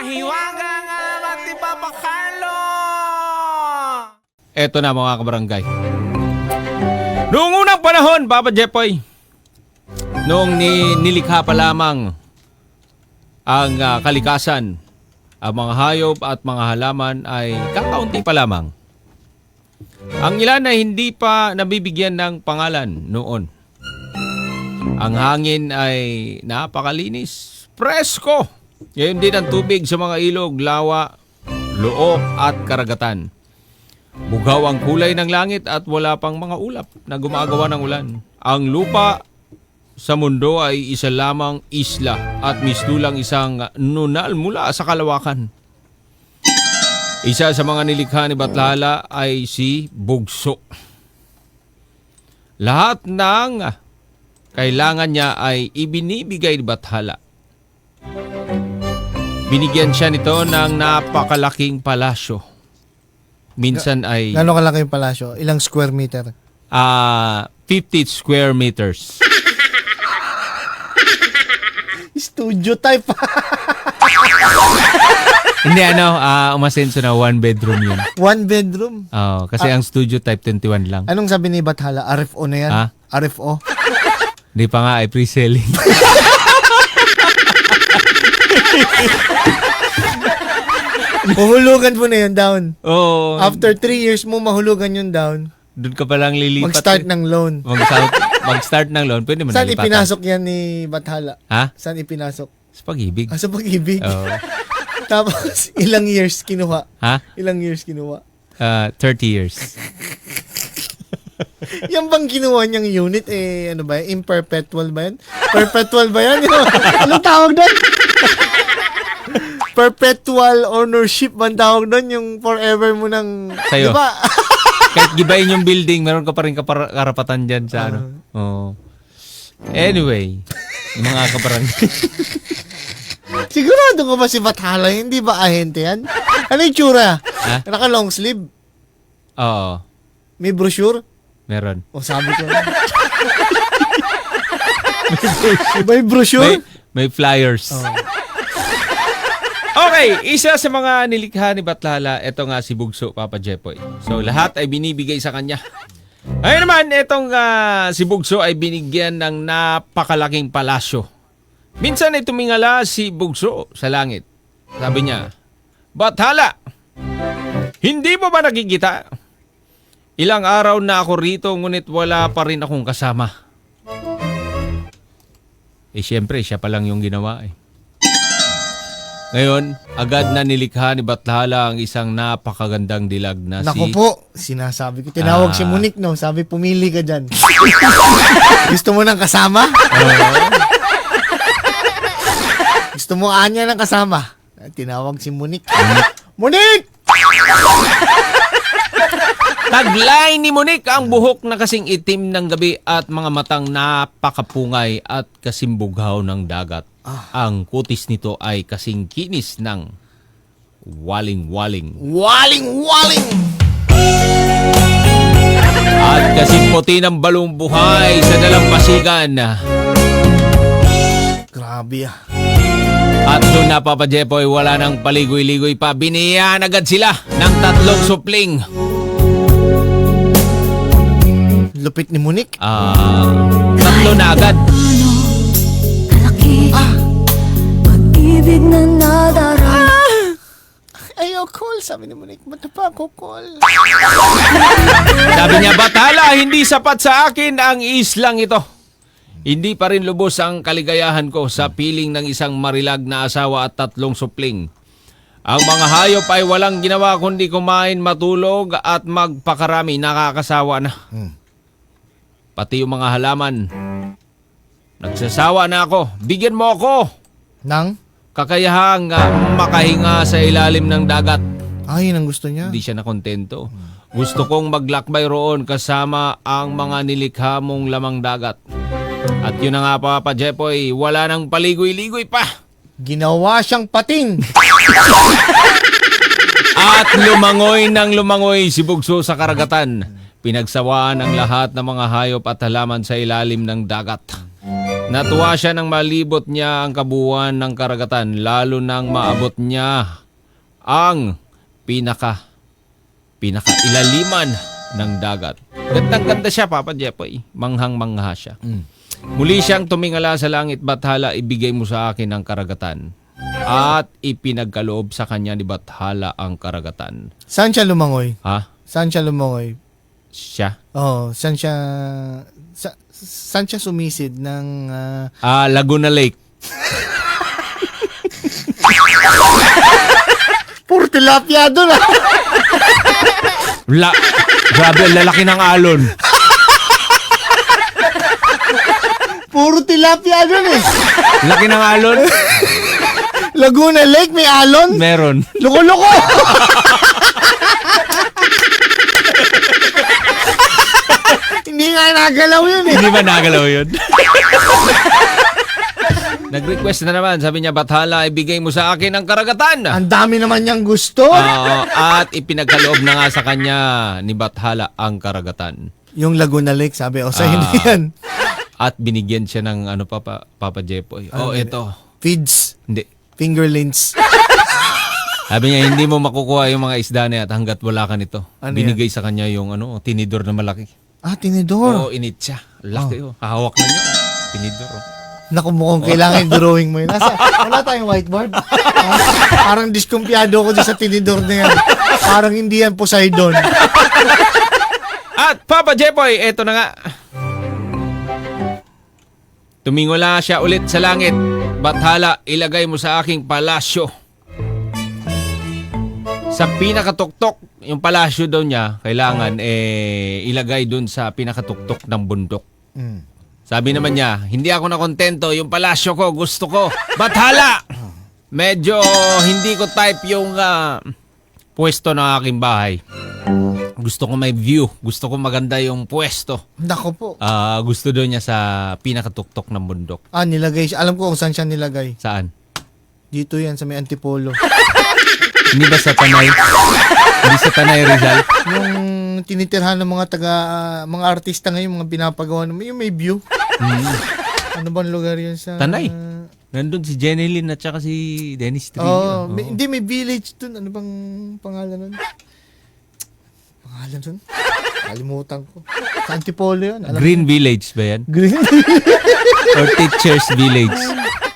Mahiwaga nga mati papakalo! Eto na mga kabarangay. Noong unang panahon, Papa Jepoy, noong nilikha pa lamang ang kalikasan, ang mga hayop at mga halaman ay kakaunti pa lamang. Ang ilan ay hindi pa nabibigyan ng pangalan noon. Ang hangin ay napakalinis, presko. Ngayon din ang tubig sa mga ilog, lawa, luok at karagatan. Bugaw ang kulay ng langit at wala pang mga ulap na gumagawa ng ulan. Ang lupa sa mundo ay isa lamang isla at mistulang isang nunal mula sa kalawakan. Isa sa mga nilikha ni Bathala ay si Bugso. Lahat ng kailangan niya ay ibinibigay ni Bathala. Binigyan siya nito ng napakalaking palasyo. Minsan ay Gano'ng kalaki yung palasyo? Ilang square meter? 50 square meters. Studio type. Hindi umasenso na 1 bedroom yun. One bedroom. Kasi ang studio type 21 lang. Anong sabi ni Bathala? RFO na yan? Ha? RFO? Hindi pa nga ay pre-selling. Mahulugan mo na yun down. Oo. After 3 years mo mahulugan yun down, Doon ka palang lilipat. mag-start ng loan. Mag-start ng loan. Pwede mo Saan nalipatan. ipinasok yan ni Bathala? Ha? Saan ipinasok? Sa pag-ibig. Sa pag-ibig. Oo. Tapos, ilang years kinuha? Ha? Ilang years kinuha? 30 years. Yan bang kinuha niyang unit, ano ba yan? Imperpetual ba yan? Perpetual ba yan? Anong tawag doon? Perpetual ownership ba ang tawag doon? Yung forever mo ng... Sa'yo. Diba? Kahit gibayin yung building, meron ka pa rin karapatan dyan sa ano. Oo. Anyway, yung mga kabarangay. Sigurado ko ba si Bathala? Hindi ba ahente yan? Ano yung tsura? Ha? Naka long sleeve? Oo. May brochure? Meron. O sabi ko. May brochure? May flyers. Oh. Okay, isa sa mga nilikha ni Bathala, ito nga si Bugso, Papa Jepoy. So, lahat ay binibigay sa kanya. Ngayon naman, itong si Bugso ay binigyan ng napakalaking palasyo. Minsan ay tumingala si Bugso sa langit. Sabi niya, Bathala, hindi mo ba nakikita? Ilang araw na ako rito, ngunit wala pa rin akong kasama. Siyempre, siya pa lang yung ginawa Ngayon, agad na nilikha ni Bathala ang isang napakagandang dilag na Naku si... po, sinasabi ko. Tinawag si Monique, no? Sabi, pumili ka dyan. Gusto mo ng kasama? Gusto mo anya ng kasama? Tinawag si Monique. Monique! Taglay ni Monique ang buhok na kasing itim ng gabi at mga matang napakapungay at kasimbughaw ng dagat. Ang kutis nito ay kasing kinis ng waling-waling. Waling-waling! At kasing puti ng balong buhay sa dalampasigan. Grabe ah. At doon na Papa Jepoy, wala nang paligoy-ligoy pa. Biniyan agad sila ng 3 supling. Lupit ni Monique. 3 na agad. Pag-ibig na nadara. Ayaw call, sabi ni Monique. Ba't na pa ako call? Sabi niya, Bathala, hindi sapat sa akin ang islang ito. Hindi pa rin lubos ang kaligayahan ko sa piling ng isang marilag na asawa at 3 supling. Ang mga hayop ay walang ginawa kundi kumain, matulog at magpakarami. Nakakasawa na. Pati yung mga halaman. Nagsasawa na ako. Bigyan mo ako Nang? kakayahang makahinga sa ilalim ng dagat. Ay, yun ang gusto niya. Hindi siya nakontento. Gusto kong maglakbay roon kasama ang mga nilikha mong lamang dagat. At yun na nga Papa Jepoy, wala nang paligoy-ligoy pa. Ginawa siyang pating. At lumangoy ng lumangoy si Bugso sa karagatan. Pinagsawaan ang lahat ng mga hayop at halaman sa ilalim ng dagat. Natuwa siya nang malibot niya ang kabuuan ng karagatan, lalo nang maabot niya ang pinaka-ilaliman ng dagat. Gandang-ganda siya, Papa Jepoy. Manghang-mangha siya. Muli siyang tumingala sa langit, Bathala, ibigay mo sa akin ang karagatan. At ipinagkaloob sa kanya ni Bathala ang karagatan. Saan siya lumangoy? Ha? Saan siya lumangoy? Siya? Oh, saan siya saan siya sumisid ng Laguna Lake. puro tilapia doon ah. Grabe, lalaki ng alon. Puro tilapia doon eh. Laki ng alon? Laguna Lake may alon? Meron. Loko-loko. Hindi nga nagalaw yun eh. Hindi ba nagalaw yun? Nag-request na naman. Sabi niya, Bathala, ibigay mo sa akin ang karagatan. Ang dami naman niyang gusto. At ipinagkaloob na nga sa kanya ni Bathala ang karagatan. Yung Laguna Lake, sabi, sa'yo na yan. At binigyan siya ng Papa Jepoy. Ito. Feeds. Hindi. Fingerlings. Sabi niya, hindi mo makukuha yung mga isda na yan at hanggat wala ka nito. Ano Binigay sa kanya yung tinidor na malaki. Tinidor. Init siya. Laki hawak na niyo. Tinidor. Naku, mukhang kailangan drawing mo yun. Wala tayong whiteboard. Parang diskumpiyado ko dyan sa tinidor na yan. Parang hindi yan Poseidon. At Papa Jepoy, eto na nga. Tumingala siya ulit sa langit. Bathala, ilagay mo sa aking palasyo. Sa pinakatuktok, yung palasyo daw niya, kailangan ilagay dun sa pinakatuktok ng bundok. Sabi naman niya, hindi ako nakontento, yung palasyo ko, gusto ko. Bathala! Medyo hindi ko type yung pwesto ng aking bahay. Gusto ko may view. Gusto ko maganda yung pwesto. Nako po. Gusto daw niya sa pinakatuktok ng bundok. Nilagay siya. Alam ko kung saan siya nilagay. Saan? Dito yan, sa may Antipolo. Hindi ba sa Tanay? Hindi sa Tanay Rizal? Yung tinitirhan ng mga artista ngayon, mga pinapagawa naman, yung may view. Ano bang lugar yun sa... Tanay. Nandun si Jenny Lynn at saka si Dennis Trillo. Hindi, may village dun. Ano bang pangalan nun? Kalimutan ko. Sa Antipolo yun. Green Village ba yan? Green Or Teachers Village?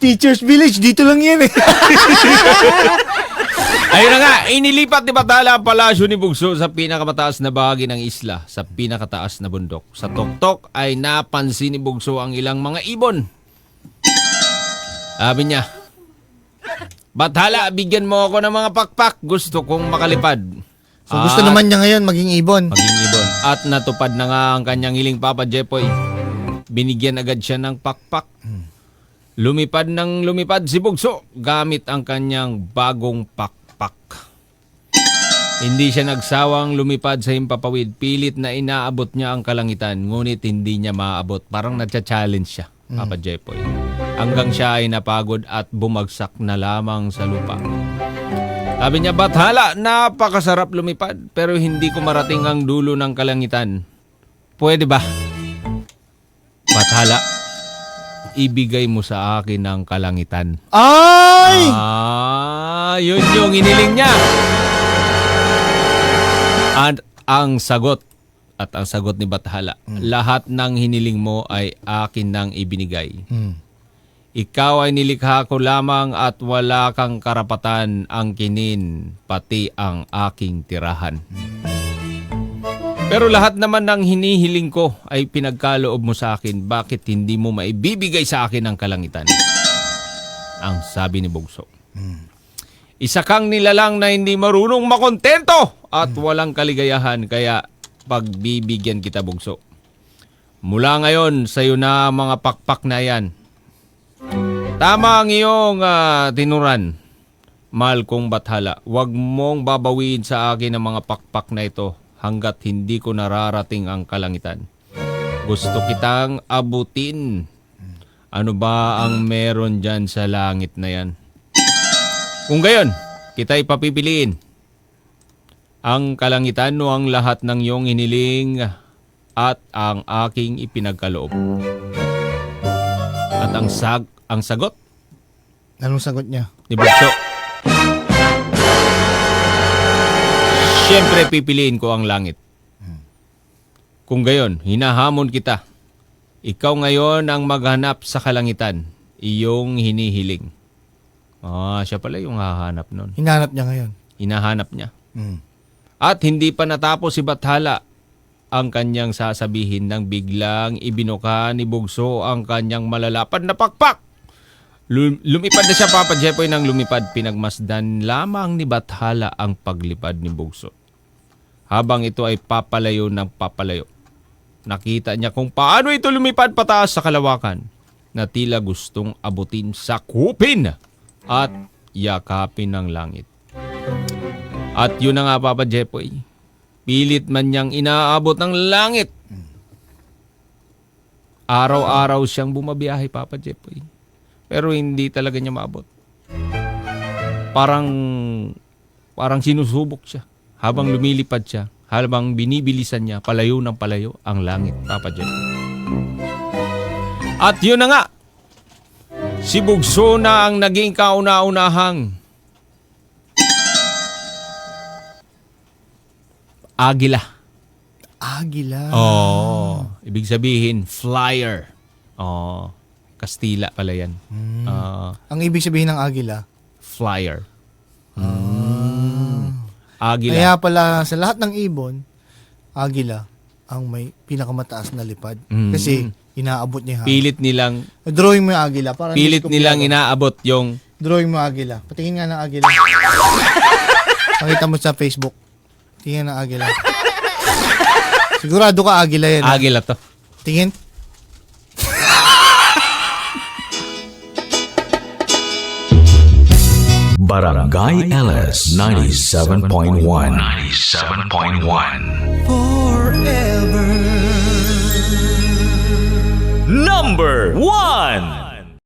Teachers Village. Dito lang yan eh. Ayun na nga, inilipat ni Bathala ang palasyo ni Bugso sa pinakamataas na bahagi ng isla, sa pinakataas na bundok. Sa tuktok ay napansin ni Bugso ang ilang mga ibon. Sabi niya, Bathala, bigyan mo ako ng mga pakpak. Gusto kong makalipad. So gusto naman niya ngayon maging ibon. Maging ibon. At natupad na nga ang kanyang hiling, Papa Jepoy. Binigyan agad siya ng pakpak. Lumipad ng lumipad si Bugso gamit ang kanyang bagong pakpak. Hindi siya nagsawang lumipad sa himpapawid. Pilit na inaabot niya ang kalangitan, ngunit hindi niya maabot. Parang nagcha-challenge siya, Papa Jepoy. Hanggang siya ay napagod at bumagsak na lamang sa lupa. Sabi niya, Bathala, napakasarap lumipad pero hindi ko marating ang dulo ng kalangitan. Pwede ba? Bathala, ibigay mo sa akin ang kalangitan. Ay! Yun yung iniling niya. At ang sagot ni Bathala, lahat ng hiniling mo ay akin nang ibinigay. Ikaw ay nilikha ko lamang at wala kang karapatan angkinin pati ang aking tirahan. Pero lahat naman ng hinihiling ko ay pinagkaloob mo sa akin. Bakit hindi mo maibibigay sa akin ang kalangitan? Ang sabi ni Bugso. Isa kang nilalang na hindi marunong makontento at walang kaligayahan, kaya pagbibigyan kita, Bugso. Mula ngayon, sa'yo na mga pakpak na yan. Tama ang iyong tinuran, mahal kong Bathala. Huwag mong babawiin sa akin ang mga pakpak na ito hanggat hindi ko nararating ang kalangitan. Gusto kitang abutin. Ano ba ang meron dyan sa langit na yan? Kung gayon, kita'y papipiliin. Ang kalangitan o ang lahat ng iyong hiniling at ang aking ipinagkaloob. At ang sagot Anong sagot niya? ni Bugso, siyempre pipiliin ko ang langit. Kung gayon, hinahamon kita. Ikaw ngayon ang maghanap sa kalangitan, iyong hinihiling. Siya pala yung hahanap nun. Hinanap niya ngayon. Hinahanap niya. Mm. At hindi pa natapos si Bathala ang kanyang sasabihin nang biglang ibinuka ni Bugso ang kanyang malalapad na pakpak. Lumipad na siya, Papa Jepoy, nang lumipad. Pinagmasdan lamang ni Bathala ang paglipad ni Bugso. Habang ito ay papalayo ng papalayo, nakita niya kung paano ito lumipad pataas sa kalawakan na tila gustong abutin, sakupin at yakapin ng langit. At yun na nga, Papa Jepoy, pilit man niyang inaabot ng langit. Araw-araw siyang bumabiyahe, Papa Jepoy. Pero hindi talaga niya maabot. Parang sinusubok siya. Habang lumilipad siya, habang binibilisan niya, palayo ng palayo ang langit, Papa Jepoy. At yun na nga, si Bugso na ang naging kauna-unahang Agila. Agila. Ibig sabihin, flyer. Kastila pala yan. Ang ibig sabihin ng agila? Flyer. Agila. Kaya pala sa lahat ng ibon, agila ang may pinakamataas na lipad. Kasi inaabot niya. Pilit nilang Drawing mo yung agila. Para inaabot yung drawing mo agila. Patingin nga ng agila. Pakita mo sa Facebook. Tingin ng agila. Sigurado ka agila yan. agila to. Tingin. Barangay LS 97.1. 97.1. Forever. Number 1.